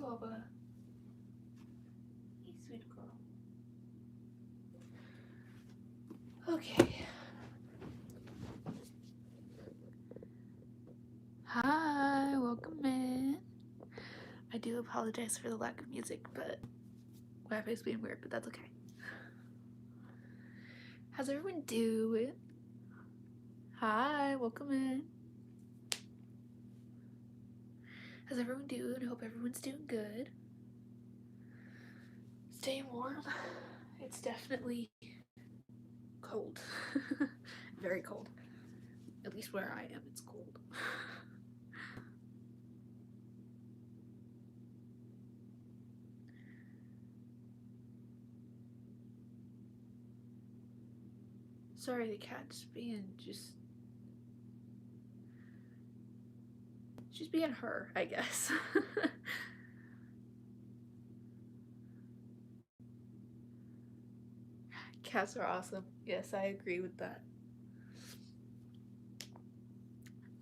Boba. You sweet girl. Okay. Hi, welcome in. I do apologize for the lack of music, but Wi-Fi's being weird, but that's okay. How's everyone doing? Hi, welcome in. How's everyone doing? I hope everyone's doing good. Staying warm. It's definitely cold. Very cold. At least where I am, it's cold. Sorry, the cat's being she's being her, I guess. Cats are awesome. Yes, I agree with that.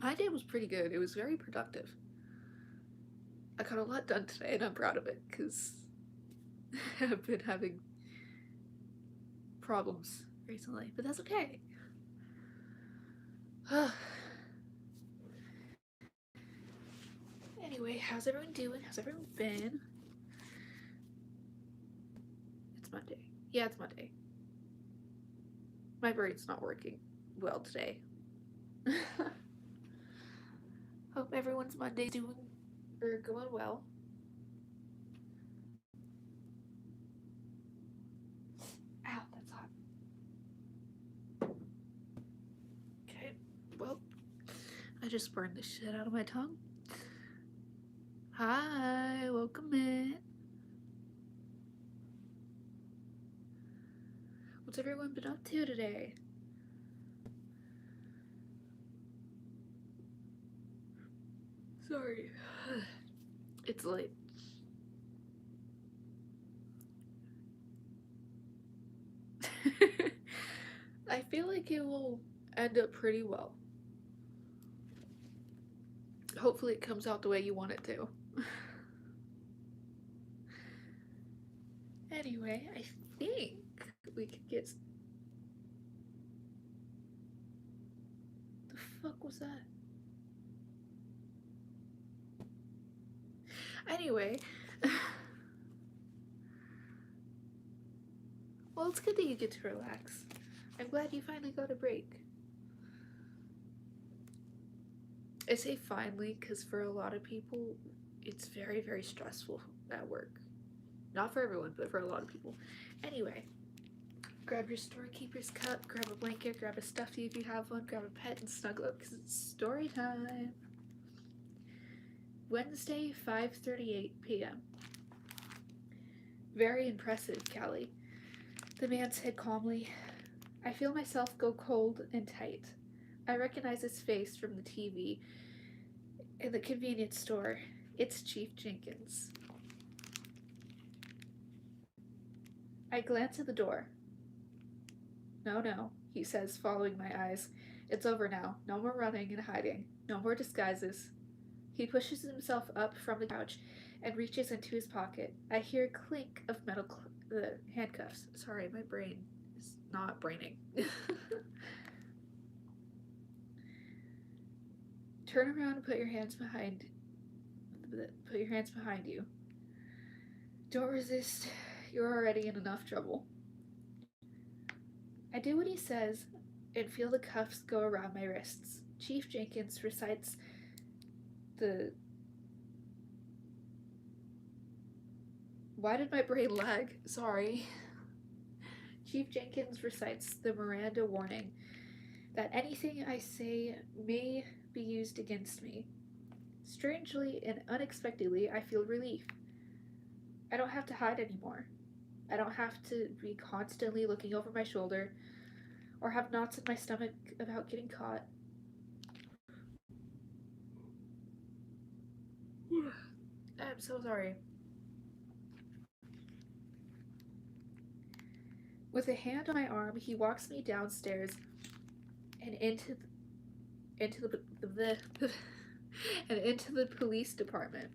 My day was pretty good. It was very productive. I got a lot done today and I'm proud of it because I've been having problems recently, but that's okay. Anyway, how's everyone doing? How's everyone been? It's Monday. Yeah, it's Monday. My brain's not working well today. Hope everyone's Monday's doing or going well. Ow, that's hot. I just burned the shit out of my tongue. Hi, welcome in. What's everyone been up to today? Sorry. It's late. I feel like it will end up pretty well. Hopefully it comes out the way you want it to. Anyway, I think we could get... The fuck was that? Anyway. Well, it's good that you get to relax. I'm glad you finally got a break. I say finally because for a lot of people, it's very, very stressful at work. Not for everyone, but for a lot of people. Anyway, grab your storekeeper's cup, grab a blanket, grab a stuffy if you have one, grab a pet and snuggle up because it's story time. Wednesday, 5:38 p.m. Very impressive, Callie. The man said calmly. I feel myself go cold and tight. I recognize his face from the TV in the convenience store. It's Chief Jenkins. I glance at the door. No, he says, following my eyes. It's over now. No more running and hiding. No more disguises. He pushes himself up from the couch and reaches into his pocket. I hear a clink of metal handcuffs. Sorry, my brain is not braining. Turn around and put your hands behind you. Don't resist. You're already in enough trouble. I do what he says and feel the cuffs go around my wrists. Chief Jenkins recites the... Why did my brain lag? Sorry. Chief Jenkins recites the Miranda warning that anything I say may be used against me. Strangely and unexpectedly, I feel relief. I don't have to hide anymore. I don't have to be constantly looking over my shoulder or have knots in my stomach about getting caught. I'm so sorry. With a hand on my arm, he walks me downstairs and into the police department.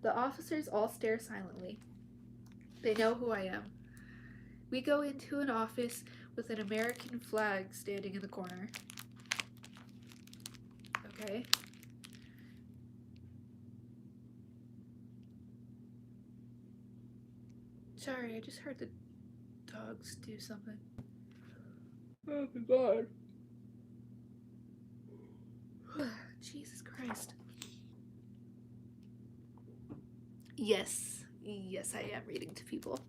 The officers all stare silently. They know who I am. We go into an office with an American flag standing in the corner. Okay. Sorry, I just heard the dogs do something. Oh my god. Jesus Christ. Yes, I am reading to people.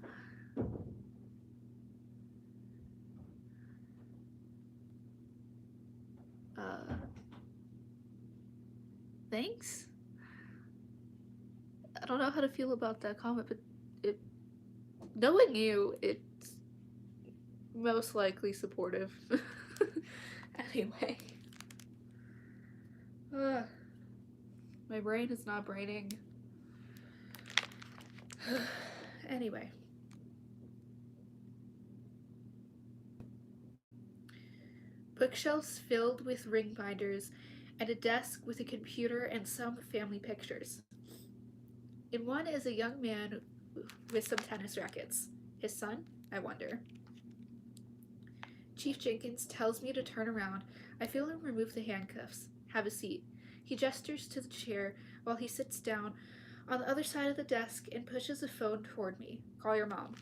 Thanks? I don't know how to feel about that comment, but knowing you, it's most likely supportive. Anyway. My brain is not braining. Anyway. Bookshelves filled with ring binders and a desk with a computer and some family pictures. In one is a young man with some tennis rackets. His son? I wonder. Chief Jenkins tells me to turn around. I feel him remove the handcuffs. Have a seat. He gestures to the chair while he sits down on the other side of the desk and pushes a phone toward me. Call your mom.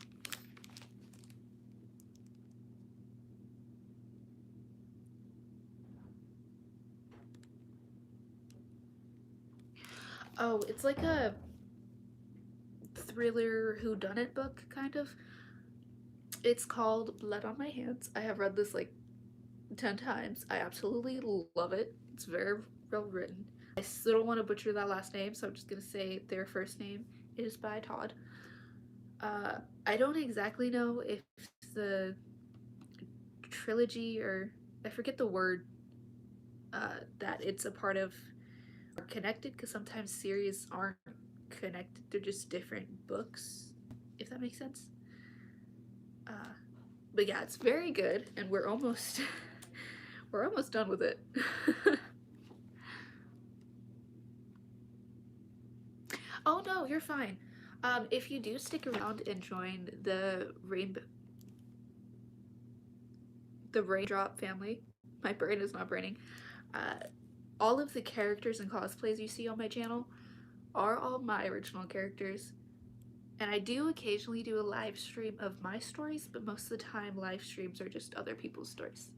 Oh, it's like a thriller whodunit book, kind of. It's called Blood on My Hands. I have read this like 10 times. I absolutely love it. It's very, well written. I still don't want to butcher that last name, so I'm just gonna say their first name is by Todd. I don't exactly know if the trilogy, or I forget the word that it's a part of, are connected, because sometimes series aren't connected, they're just different books, if that makes sense. Uh, but yeah, it's very good, and we're almost we're almost done with it. Oh no, you're fine. If you do stick around and join the Raindrop family, my brain is not braining. Uh, all of the characters and cosplays you see on my channel are all my original characters. And I do occasionally do a live stream of my stories, but most of the time live streams are just other people's stories.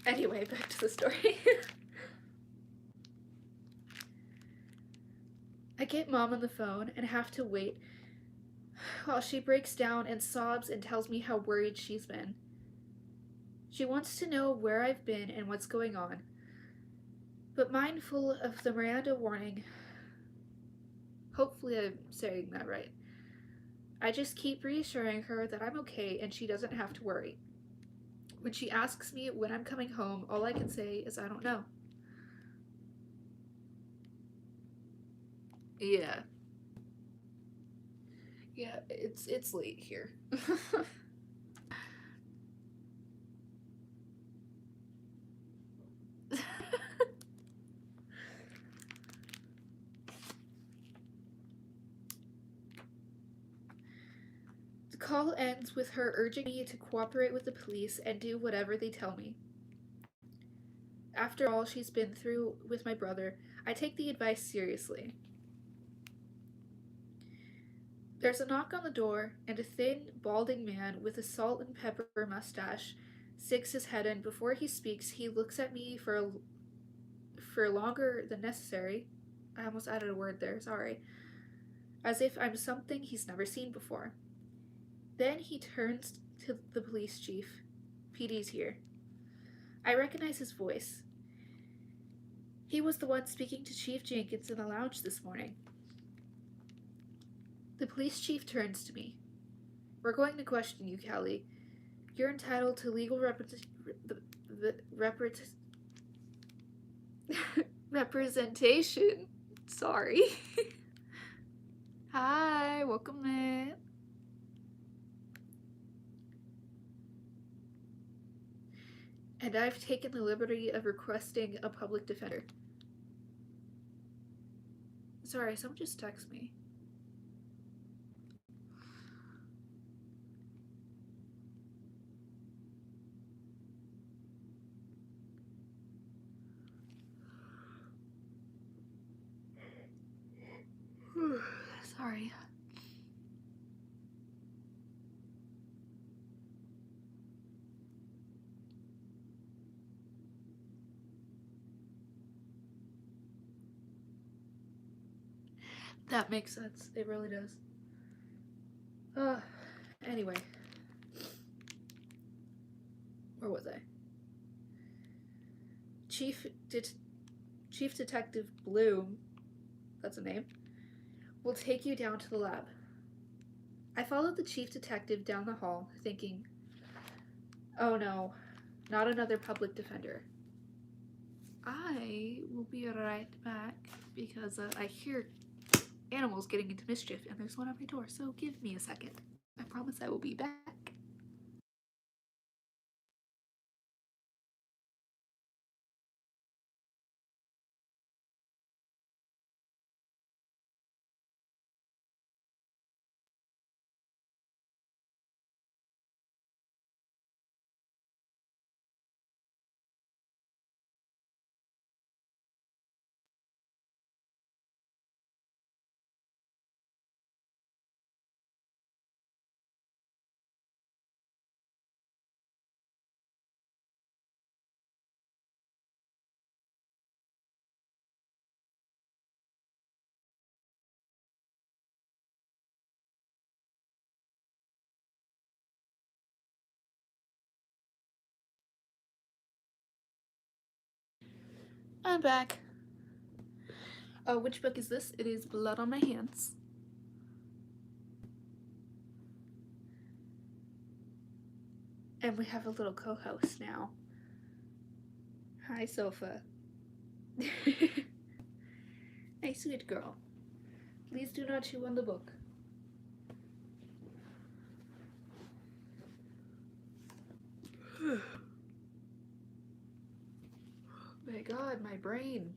Anyway, back to the story. I get Mom on the phone and have to wait while she breaks down and sobs and tells me how worried she's been. She wants to know where I've been and what's going on. But mindful of the Miranda warning, hopefully I'm saying that right, I just keep reassuring her that I'm okay and she doesn't have to worry. When she asks me when I'm coming home, all I can say is I don't know. Yeah. Yeah, it's late here. The call ends with her urging me to cooperate with the police and do whatever they tell me. After all she's been through with my brother, I take the advice seriously. There's a knock on the door, and a thin, balding man with a salt and pepper mustache sticks his head in. Before he speaks, he looks at me for longer than necessary. I almost added a word there, sorry. As if I'm something he's never seen before. Then he turns to the police chief. PD's here. I recognize his voice. He was the one speaking to Chief Jenkins in the lounge this morning. The police chief turns to me. We're going to question you, Callie. You're entitled to legal representation. Sorry. Hi, welcome in. And I've taken the liberty of requesting a public defender. Sorry, someone just texted me. Sorry. That makes sense. It really does. Anyway. Where was I? Chief Detective Bloom, that's a name, will take you down to the lab. I followed the chief detective down the hall, thinking, oh no, not another public defender. I will be right back because I hear animals getting into mischief and there's one at my door, so give me a second. I promise I will be back. I'm back. Which book is this? It is Blood on My Hands. And we have a little co-host now. Hi, Sofa. Hey, sweet girl. Please do not chew on the book. My God, my brain.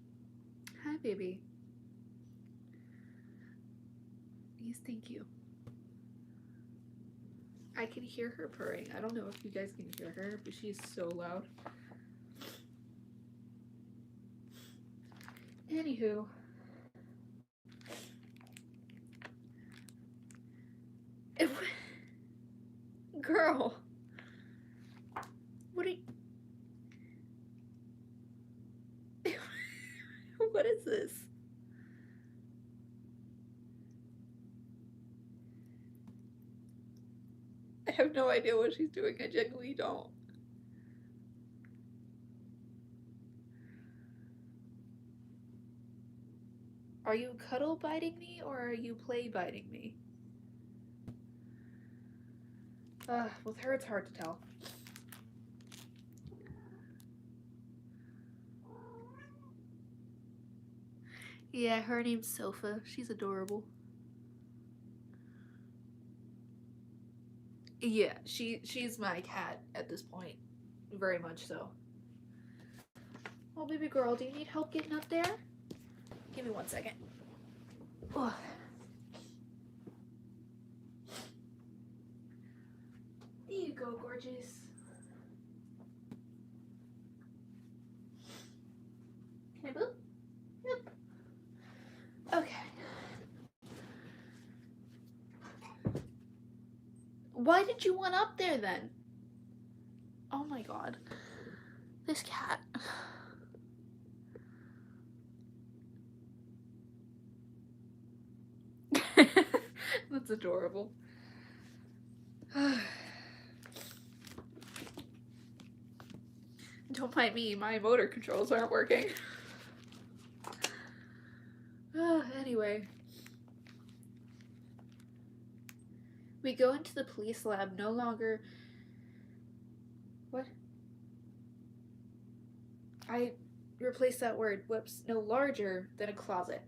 Hi, baby. Yes, thank you. I can hear her purring. I don't know if you guys can hear her, but she's so loud. Anywho. Girl. What are you... What is this? I have no idea what she's doing. I genuinely don't. Are you cuddle biting me or are you play biting me? With her it's hard to tell. Yeah, her name's Sofa. She's adorable. Yeah, she's my cat at this point. Very much so. Oh, baby girl, do you need help getting up there? Give me 1 second. Oh. There you go, gorgeous. Can I move? Yep. Okay. Why did you want up there then? Oh my God. This cat. That's adorable. Don't mind me, my motor controls aren't working. Anyway. We go into the police lab, no longer... What? I replaced that word. Whoops. No larger than a closet.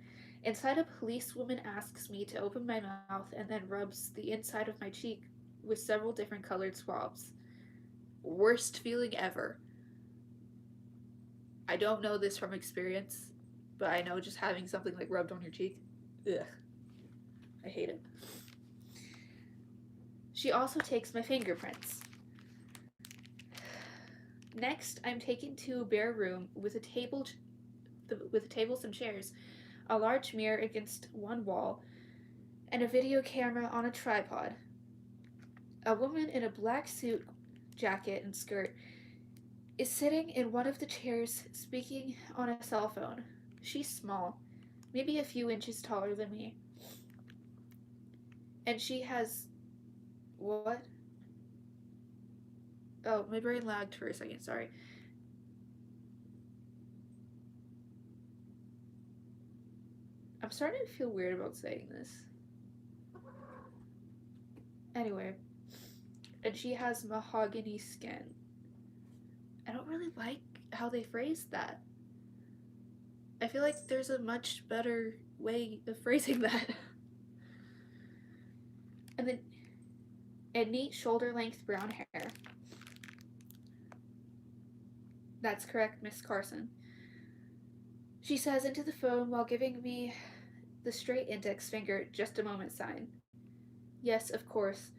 Inside, a policewoman asks me to open my mouth and then rubs the inside of my cheek with several different colored swabs. Worst feeling ever. I don't know this from experience, but I know just having something like rubbed on your cheek. Ugh. I hate it. She also takes my fingerprints. Next, I'm taken to a bare room with a table, some chairs, a large mirror against one wall, and a video camera on a tripod. A woman in a black suit, jacket, and skirt is sitting in one of the chairs speaking on a cell phone. She's small, maybe a few inches taller than me. And she has... What? Oh, my brain lagged for a second, sorry. I'm starting to feel weird about saying this. Anyway. And she has mahogany skin. I don't really like how they phrased that. I feel like there's a much better way of phrasing that. And then a neat shoulder-length brown hair. That's correct, Miss Carson. She says into the phone while giving me the straight index finger, just a moment sign. Yes, of course.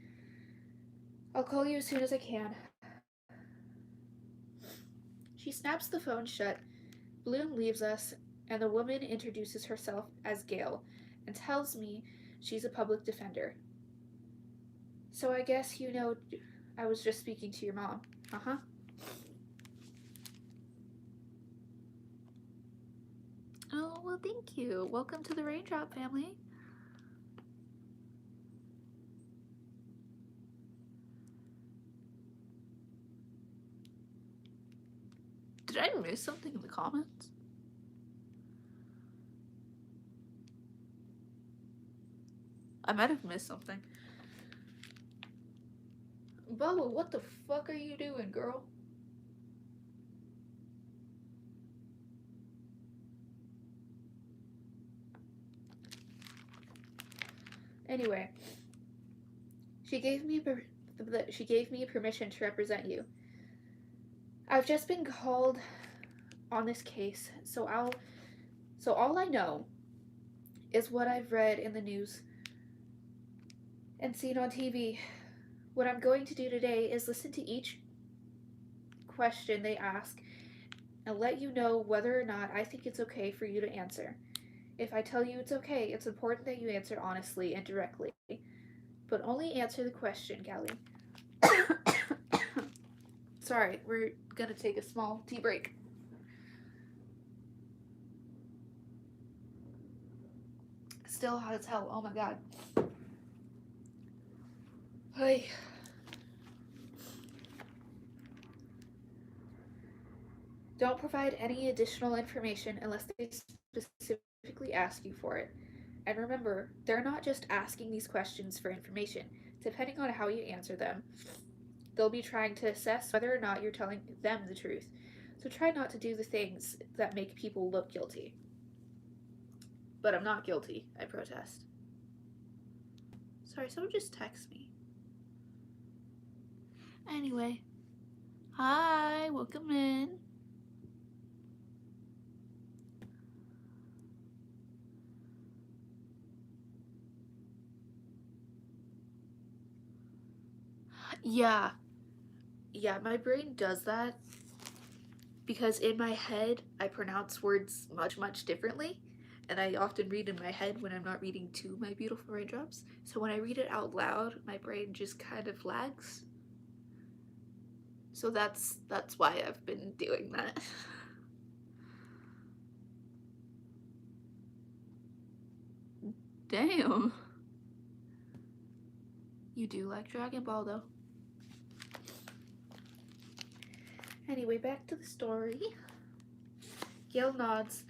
I'll call you as soon as I can. She snaps the phone shut. Bloom leaves us, and the woman introduces herself as Gail and tells me she's a public defender. So I guess you know I was just speaking to your mom. Uh-huh. Oh, well, thank you. Welcome to the Raindrop family. Did I miss something in the comments? I might have missed something. Bubba, what the fuck are you doing, girl? Anyway, she gave me permission to represent you. I've just been called on this case, so all I know is what I've read in the news and seen on TV. What I'm going to do today is listen to each question they ask and let you know whether or not I think it's okay for you to answer. If I tell you it's okay, it's important that you answer honestly and directly. But only answer the question, Callie. Sorry, we're gonna take a small tea break. Still hot as hell, oh my god. Hey. Don't provide any additional information unless they specifically ask you for it. And remember, they're not just asking these questions for information. Depending on how you answer them, they'll be trying to assess whether or not you're telling them the truth. So try not to do the things that make people look guilty. But I'm not guilty, I protest. Sorry, someone just text me. Anyway. Hi, welcome in. Yeah. Yeah, my brain does that because in my head I pronounce words much differently, and I often read in my head when I'm not reading to my beautiful raindrops. So when I read it out loud, my brain just kind of lags. So that's why I've been doing that. Damn. You do like Dragon Ball though. Anyway, back to the story. Gail nods.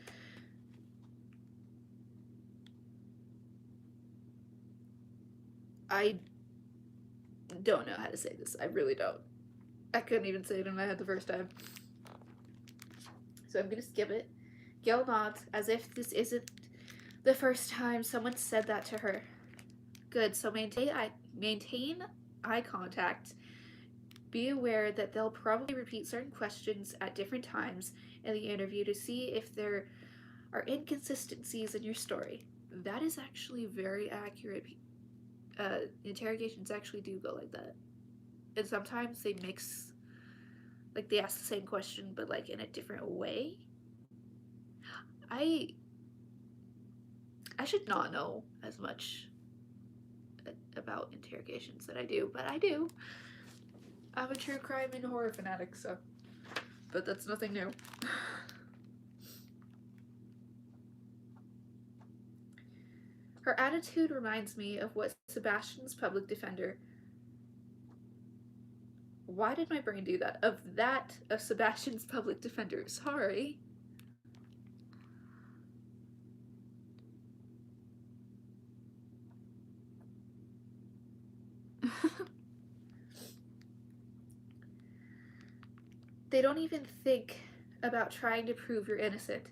I don't know how to say this. I really don't. I couldn't even say it in my head the first time. So I'm gonna skip it. Gail nods as if this isn't the first time someone said that to her. Good, so maintain eye contact. Be aware that they'll probably repeat certain questions at different times in the interview to see if there are inconsistencies in your story. That is actually very accurate. Interrogations actually do go like that. And sometimes they mix, like they ask the same question but like in a different way. I should not know as much about interrogations that I do, but I do. I'm a true crime and horror fanatic, so. But that's nothing new. Her attitude reminds me of what Sebastian's public defender. Why did my brain do that? Of Sebastian's public defender. Sorry. They don't even think about trying to prove you're innocent.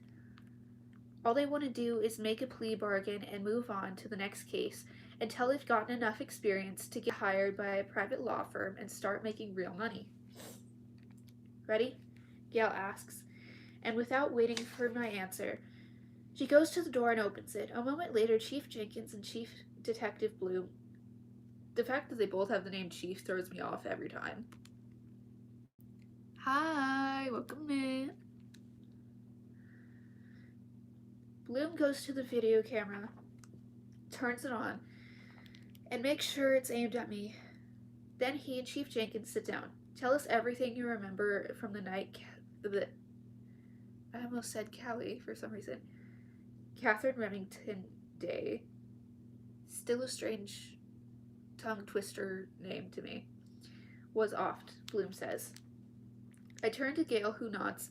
All they want to do is make a plea bargain and move on to the next case until they've gotten enough experience to get hired by a private law firm and start making real money. Ready? Gail asks, and without waiting for my answer, she goes to the door and opens it. A moment later, Chief Jenkins and Chief Detective Bloom. The fact that they both have the name Chief throws me off every time. Hi, welcome in. Bloom goes to the video camera, turns it on, and makes sure it's aimed at me. Then he and Chief Jenkins sit down. Tell us everything you remember from the night. I almost said Callie for some reason. Catherine Remington Day. Still a strange tongue twister name to me. Was oft, Bloom says. I turn to Gail, who nods.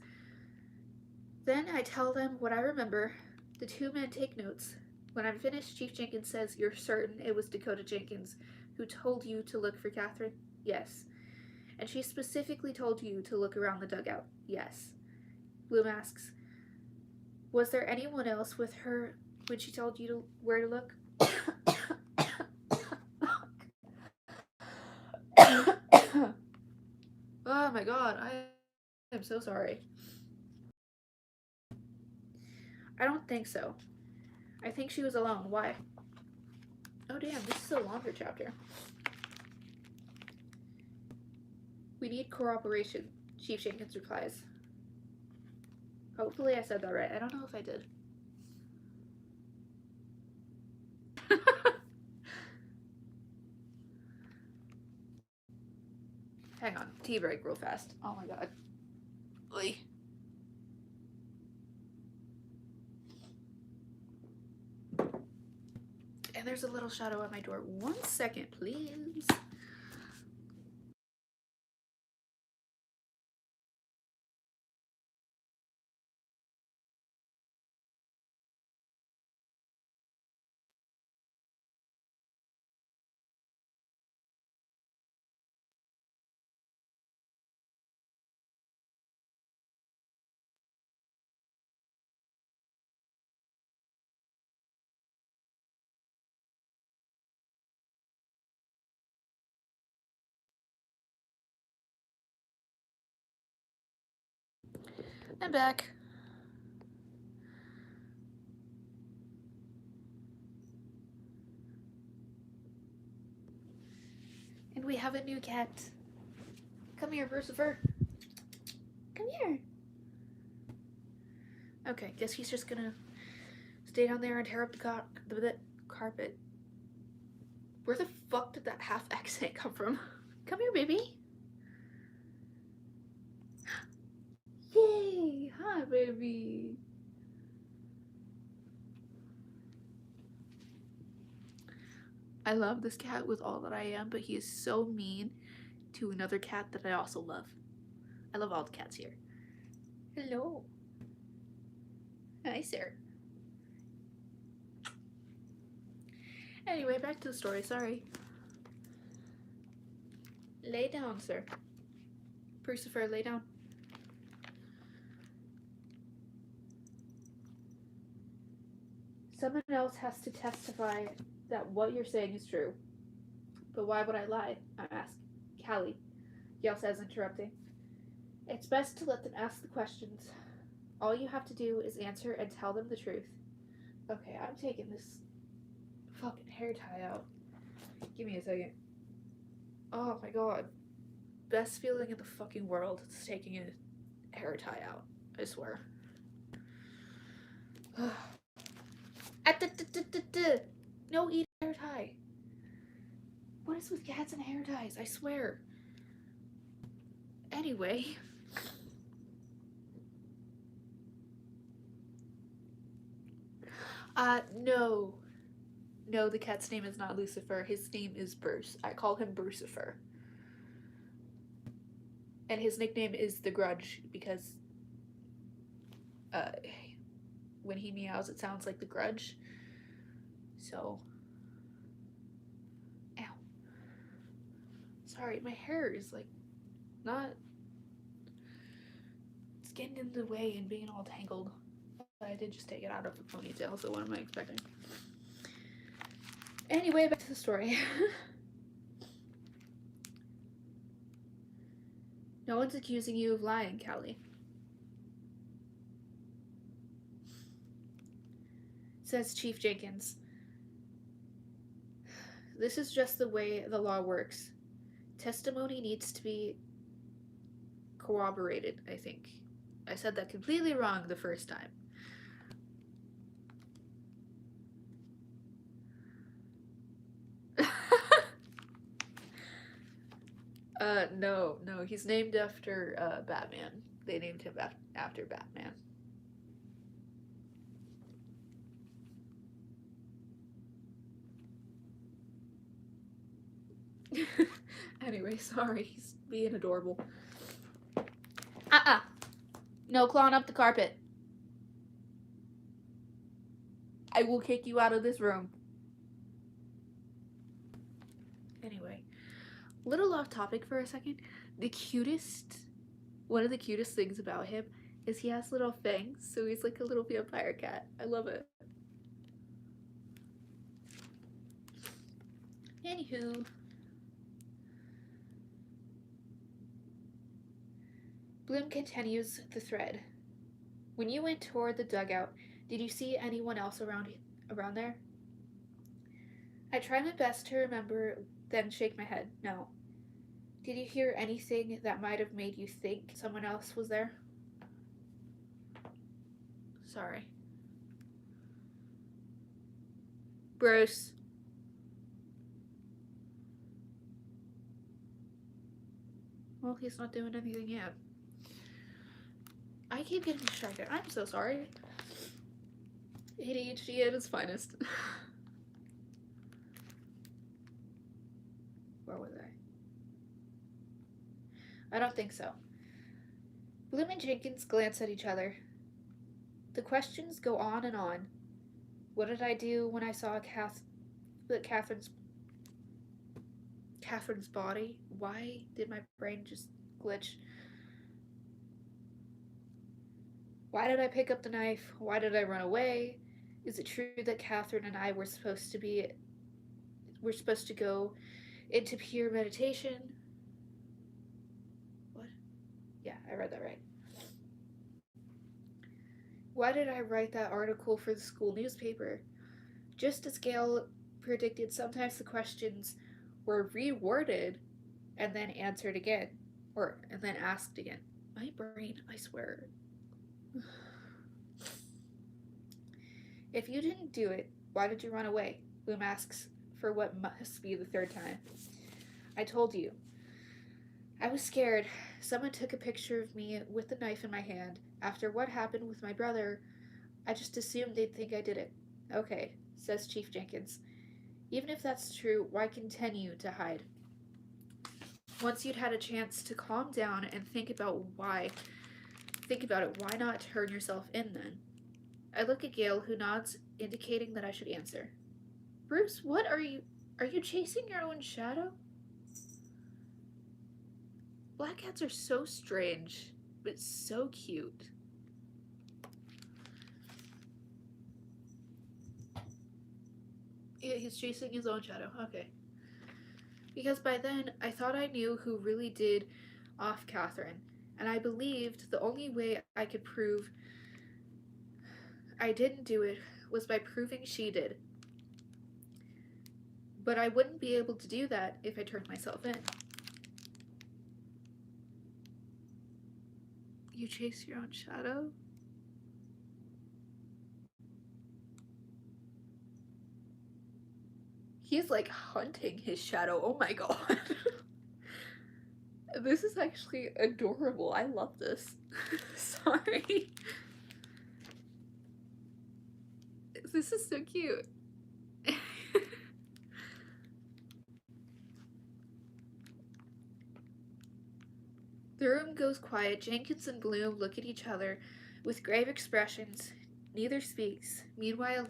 Then I tell them what I remember. The two men take notes. When I'm finished, Chief Jenkins says, "You're certain it was Dakota Jenkins who told you to look for Catherine?" "Yes." "And she specifically told you to look around the dugout?" "Yes." Bloom asks, "Was there anyone else with her when she told you where to look?" Oh my god, I am so sorry. "I don't think so. I think she was alone. Why?" Oh damn, this is a longer chapter. "We need corroboration," Chief Jenkins replies. Hopefully I said that right. I don't know if I did. Hang on. Tea break real fast. Oh my god. Oy. And there's a little shadow at my door. 1 second, please. I'm back. And we have a new cat. Come here, Lucifer. Come here. Okay, guess he's just gonna stay down there and tear up the carpet. Where the fuck did that half accent come from? Come here, baby. Yay! Hi, baby. I love this cat with all that I am, but he is so mean to another cat that I also love. I love all the cats here. Hello. Hi, sir. Anyway, back to the story. Sorry. Lay down, sir. Lucifer, lay down. Someone else has to testify that what you're saying is true. But why would I lie? I ask. Callie, Yale says, interrupting. It's best to let them ask the questions. All you have to do is answer and tell them the truth. Okay, I'm taking this fucking hair tie out. Give me a second. Oh my god. Best feeling in the fucking world is taking a hair tie out. I swear. No eat hair tie. What is with cats and hair ties? I swear. Anyway. No. No, the cat's name is not Lucifer. His name is Bruce. I call him Brucifer. And his nickname is the Grudge because when he meows it sounds like the Grudge. So ow. Sorry, my hair is like not, it's getting in the way and being all tangled. I did just take it out of the ponytail, so what am I expecting? Anyway, back to the story. No one's accusing you of lying, Callie. Says Chief Jenkins. This is just the way the law works. Testimony needs to be corroborated, I think. I said that completely wrong the first time. No, he's named after Batman. They named him after Batman. Anyway, sorry, he's being adorable. No clawing up the carpet. I will kick you out of this room. Anyway, little off topic for a second. One of the cutest things about him is he has little fangs, so he's like a little vampire cat. I love it. Anywho, Bloom continues the thread. When you went toward the dugout, did you see anyone else around there? I try my best to remember, then shake my head. No. Did you hear anything that might have made you think someone else was there? Sorry. Bruce. Well, he's not doing anything yet. I keep getting distracted. I'm so sorry. ADHD at its finest. Where was I don't think so. Bloom and Jenkins glance at each other. The questions go on and on. What did I do when I saw Catherine's body? Why did my brain just glitch? Why did I pick up the knife? Why did I run away? Is it true that Catherine and I were supposed to go into pure meditation? What? Yeah, I read that right. Why did I write that article for the school newspaper? Just as Gail predicted, sometimes the questions were reworded and then answered again, and then asked again. My brain, I swear. If you didn't do it, why did you run away? Bloom asks for what must be the third time. I told you. I was scared. Someone took a picture of me with the knife in my hand. After what happened with my brother, I just assumed they'd think I did it. Okay, says Chief Jenkins. Even if that's true, why continue to hide? Once you'd had a chance to calm down and think about it, why not turn yourself in then? I look at Gail, who nods, indicating that I should answer. Bruce, what are you chasing your own shadow? Black cats are so strange, but so cute. Yeah, he's chasing his own shadow. Okay. Because by then, I thought I knew who really did off Catherine, and I believed the only way I could prove I didn't do it was by proving she did. But I wouldn't be able to do that if I turned myself in. You chase your own shadow? He's like hunting his shadow. Oh my god. This is actually adorable. I love this. Sorry. This is so cute. The room goes quiet. Jenkins and Bloom look at each other with grave expressions. Neither speaks. Meanwhile,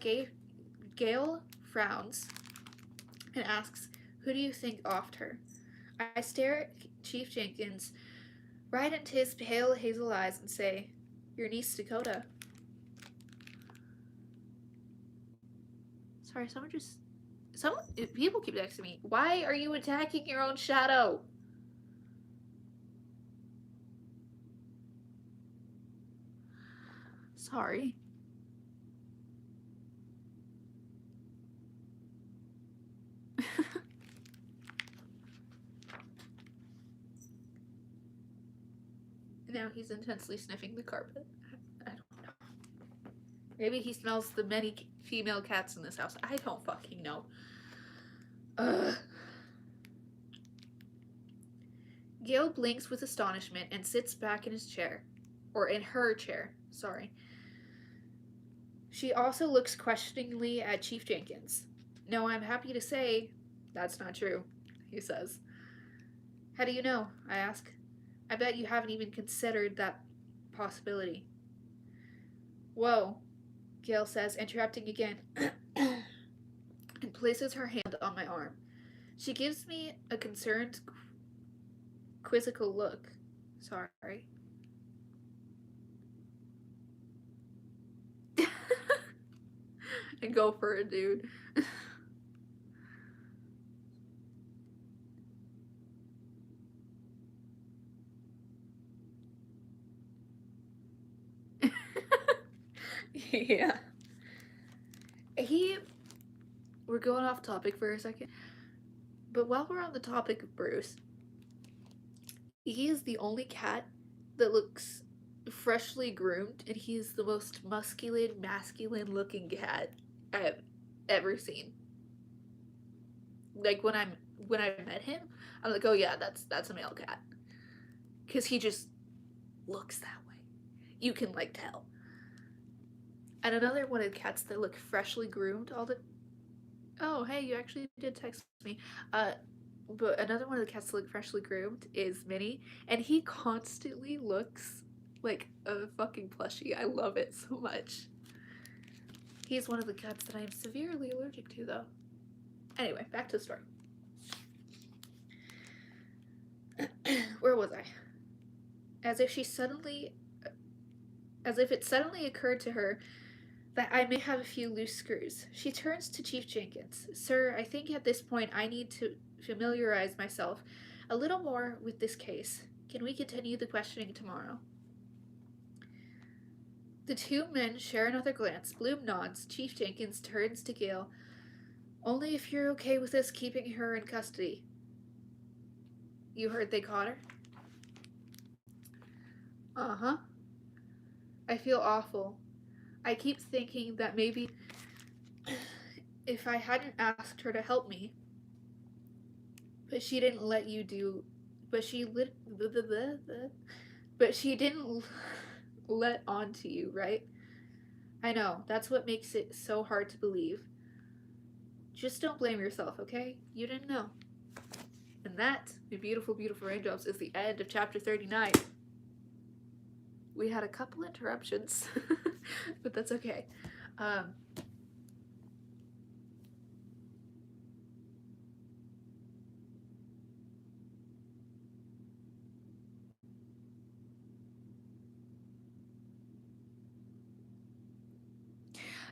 Gail frowns and asks, "Who do you think offed her?" I stare at Chief Jenkins right into his pale hazel eyes and say, "Your niece Dakota." Sorry, people keep texting me. Why are you attacking your own shadow? Sorry. Now he's intensely sniffing the carpet. I don't know. Maybe he smells the many female cats in this house. I don't fucking know. Gail blinks with astonishment and sits back in his chair. Or in her chair, sorry. She also looks questioningly at Chief Jenkins. No, I'm happy to say that's not true, he says. How do you know? I ask. I bet you haven't even considered that possibility. Whoa. Gail says, interrupting again, and places her hand on my arm. She gives me a concerned, quizzical look. Sorry. And go for it, dude. Yeah. We're going off topic for a second. But while we're on the topic of Bruce, he is the only cat that looks freshly groomed, and he's the most masculine looking cat I've ever seen. Like when I met him, I'm like, oh yeah, that's a male cat, because he just looks that way. You can like tell. And another one of the cats that look freshly groomed all the. Oh hey, you actually did text me. But another one of the cats that look freshly groomed is Minnie, and he constantly looks like a fucking plushie. I love it so much. He's one of the cats that I am severely allergic to, though. Anyway, back to the story. Where was I? As if it suddenly occurred to her that I may have a few loose screws. She turns to Chief Jenkins. Sir, I think at this point I need to familiarize myself a little more with this case. Can we continue the questioning tomorrow? The two men share another glance. Bloom nods. Chief Jenkins turns to Gale. Only if you're okay with us keeping her in custody. You heard they caught her? Uh-huh. I feel awful. I keep thinking that maybe if I hadn't asked her to help me, but she didn't let you do, but she didn't let on to you, right? I know, that's what makes it so hard to believe. Just don't blame yourself, okay? You didn't know. And that, my beautiful, beautiful raindrops, is the end of chapter 39. We had a couple interruptions, but that's okay.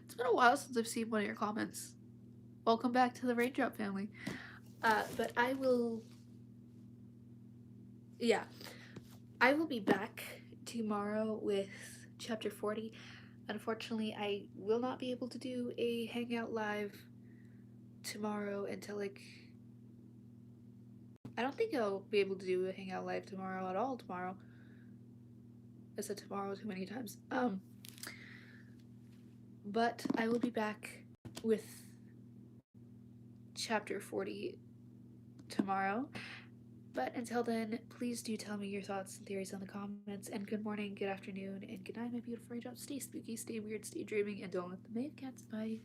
It's been a while since I've seen one of your comments. Welcome back to the Raindrop family. But I will... Yeah. I will be back tomorrow with chapter 40. Unfortunately, I will not be able to do a Hangout Live tomorrow until, like... I don't think I'll be able to do a Hangout Live tomorrow at all tomorrow. I said tomorrow too many times. But I will be back with chapter 40 tomorrow. But until then, please do tell me your thoughts and theories in the comments. And good morning, good afternoon, and good night, my beautiful raindrops. Stay spooky, stay weird, stay dreaming, and don't let the Mave Cats bite.